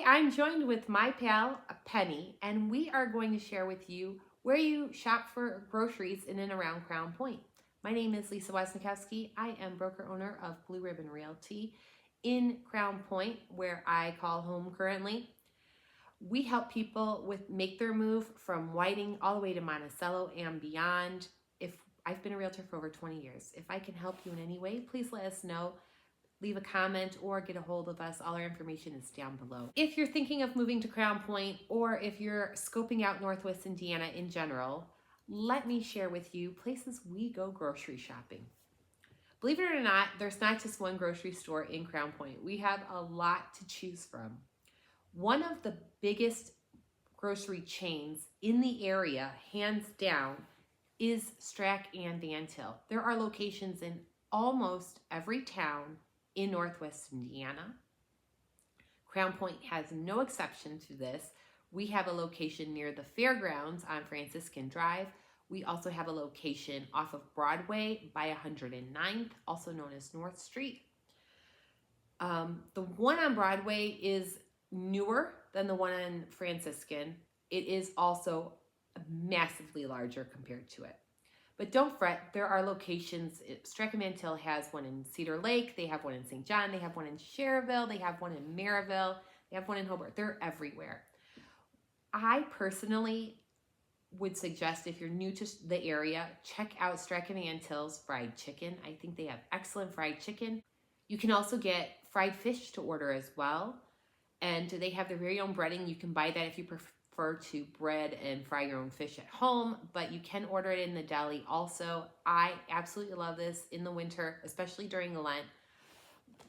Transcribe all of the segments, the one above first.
I'm joined with my pal, Penny, and we are going to share with you where you shop for groceries in and around Crown Point. My name is Lisa Wisnikowski. I am broker owner of Blue Ribbon Realty in Crown Point, where I call home currently. We help people make their move from Whiting all the way to Monticello and beyond. I've been a realtor for over 20 years. If I can help you in any way, please let us know. Leave a comment or get a hold of us. All our information is down below. If you're thinking of moving to Crown Point, or if you're scoping out Northwest Indiana in general, let me share with you places we go grocery shopping. Believe it or not, there's not just one grocery store in Crown Point. We have a lot to choose from. One of the biggest grocery chains in the area, hands down, is Strack and Van Til. There are locations in almost every town in Northwest Indiana. Crown Point has no exception to this. We have a location near the fairgrounds on Franciscan Drive. We also have a location off of Broadway by 109th, also known as North Street. The one on Broadway is newer than the one on Franciscan. It is also massively larger compared to it. But don't fret, there are locations. Strack and Van Til has one in Cedar Lake, they have one in St. John, they have one in Merrillville, they have one in Merrillville, they have one in Hobart. They're everywhere. I personally would suggest, if you're new to the area, check out Strack and Van Til's fried chicken. I think they have excellent fried chicken. You can also get fried fish to order as well. And they have their very own breading. You can buy that if you prefer to bread and fry your own fish at home, but you can order it in the deli also. I absolutely love this in the winter, especially during Lent.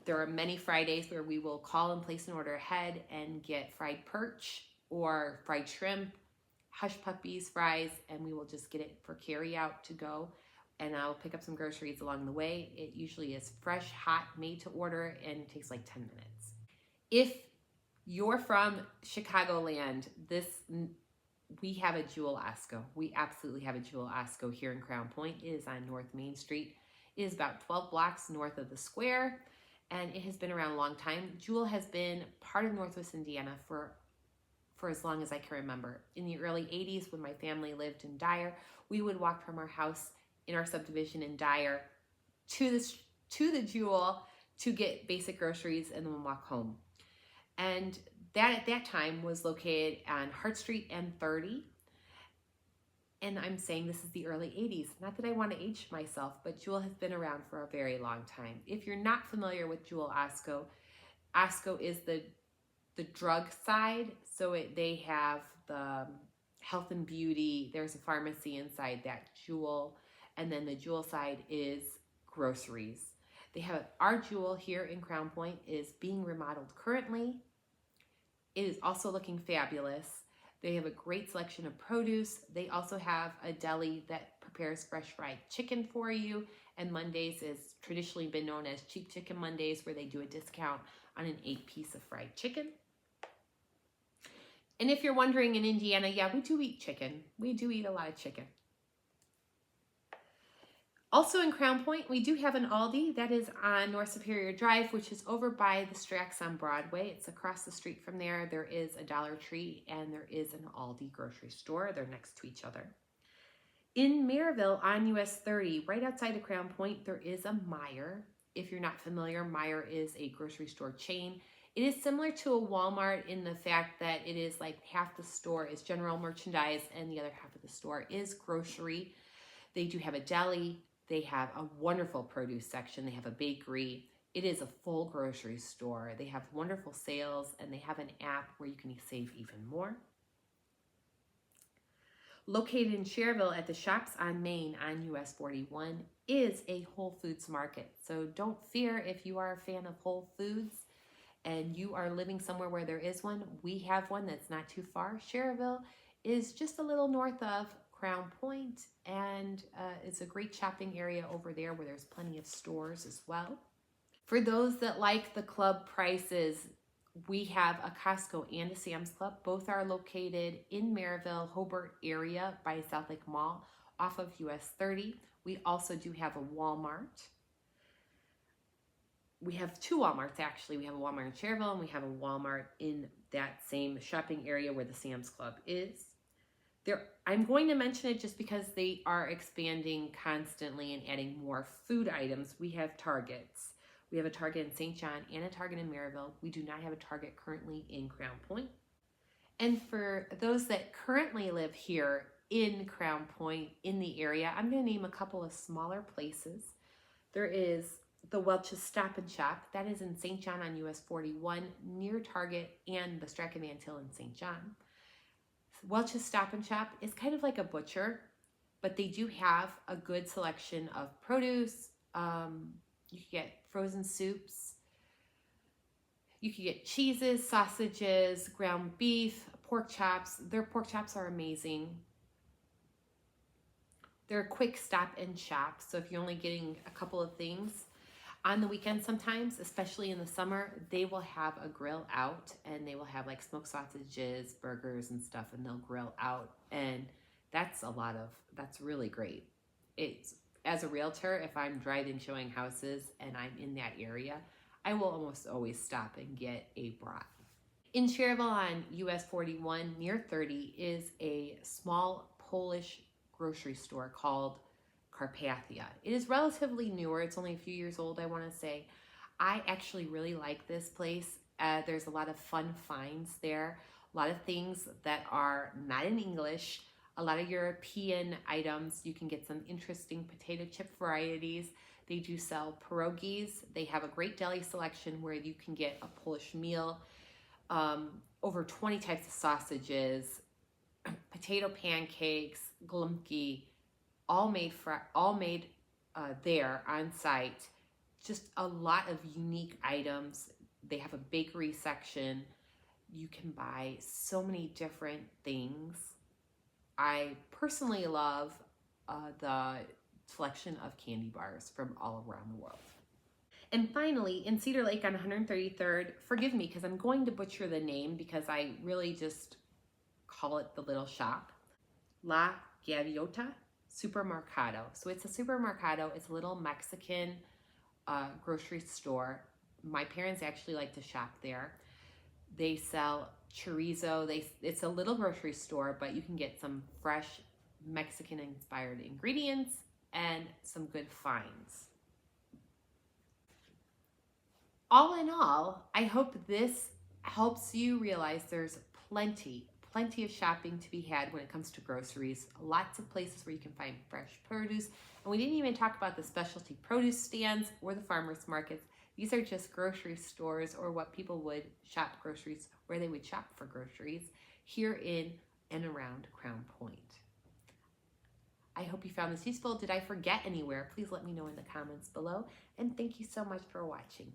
There are many Fridays where we will call and place an order ahead and get fried perch or fried shrimp, hush puppies, fries, and we will just get it for carry out to go. And I'll pick up some groceries along the way. It usually is fresh, hot, made to order, and it takes like 10 minutes. If you're from Chicagoland, we have a Jewel Osco. We absolutely have a Jewel Osco here in Crown Point. It is on North Main Street. It is about 12 blocks north of the square, and it has been around a long time. Jewel has been part of Northwest Indiana for as long as I can remember. In the early 80s, when my family lived in Dyer, we would walk from our house in our subdivision in Dyer to the Jewel to get basic groceries and then walk home. And that at that time was located on Hart Street and 30. And I'm saying this is the early 80s. Not that I want to age myself, but Jewel has been around for a very long time. If you're not familiar with Jewel Osco, Osco is the drug side. So they have the health and beauty. There's a pharmacy inside that Jewel. And then the Jewel side is groceries. They have our Jewel here in Crown Point is being remodeled currently. It is also looking fabulous. They have a great selection of produce. They also have a deli that prepares fresh fried chicken for you. And Mondays has traditionally been known as Cheap Chicken Mondays, where they do a discount on an 8-piece of fried chicken. And if you're wondering, in Indiana, yeah, we do eat chicken. We do eat a lot of chicken. Also in Crown Point, we do have an Aldi that is on North Superior Drive, which is over by the Stracks on Broadway. It's across the street from there. There is a Dollar Tree and there is an Aldi grocery store. They're next to each other. In Merrillville on US 30, right outside of Crown Point, there is a Meijer. If you're not familiar, Meijer is a grocery store chain. It is similar to a Walmart in the fact that it is like half the store is general merchandise and the other half of the store is grocery. They do have a deli. They have a wonderful produce section. They have a bakery. It is a full grocery store. They have wonderful sales, and they have an app where you can save even more. Located in Cherville at the Shops on Main on US 41 is a Whole Foods market. So don't fear if you are a fan of Whole Foods and you are living somewhere where there is one. We have one that's not too far. Cherville is just a little north of Crown Point, and it's a great shopping area over there where there's plenty of stores as well. For those that like the club prices, we have a Costco and a Sam's Club. Both are located in Merrillville, Hobart area by South Lake Mall off of US 30. We also do have a Walmart. we have two Walmarts actually. We have a Walmart in Cherville and we have a Walmart in that same shopping area where the Sam's Club is. I'm going to mention it just because they are expanding constantly and adding more food items. We have Targets. We have a Target in St. John and a Target in Merrillville. We do not have a Target currently in Crown Point. And for those that currently live here in Crown Point, in the area, I'm going to name a couple of smaller places. There is the Welch's Stop and Shop. That is in St. John on US 41, near Target and the Strachan Van Til in St. John. Welch's Stop and Shop is kind of like a butcher, but they do have a good selection of produce. You can get frozen soups. You can get cheeses, sausages, ground beef, pork chops. Their pork chops are amazing. They're a quick stop and shop, so if you're only getting a couple of things, on the weekend sometimes, especially in the summer, they will have a grill out and they will have like smoked sausages, burgers and stuff, and they'll grill out. And that's really great. It's, as a realtor, if I'm driving showing houses and I'm in that area, I will almost always stop and get a brat. In Cherville on US 41 near 30 is a small Polish grocery store called Carpathia. It is relatively newer. It's only a few years old, I want to say. I actually really like this place. There's a lot of fun finds there, a lot of things that are not in English, a lot of European items. You can get some interesting potato chip varieties. They do sell pierogies. They have a great deli selection where you can get a Polish meal, over 20 types of sausages, potato pancakes, glumki, all made there on site. Just a lot of unique items. They have a bakery section. You can buy so many different things. I personally love the selection of candy bars from all around the world. And finally, in Cedar Lake on 133rd, forgive me because I'm going to butcher the name because I really just call it the little shop, La Gaviota Supermercado. So it's a supermercado. It's a little Mexican grocery store. My parents actually like to shop there. They sell chorizo. It's a little grocery store, but you can get some fresh Mexican-inspired ingredients and some good finds. All in all, I hope this helps you realize there's plenty of shopping to be had when it comes to groceries. Lots of places where you can find fresh produce. And we didn't even talk about the specialty produce stands or the farmers markets. These are just grocery stores, or what people would shop groceries, where they would shop for groceries here in and around Crown Point. I hope you found this useful. Did I forget anywhere? Please let me know in the comments below. And thank you so much for watching.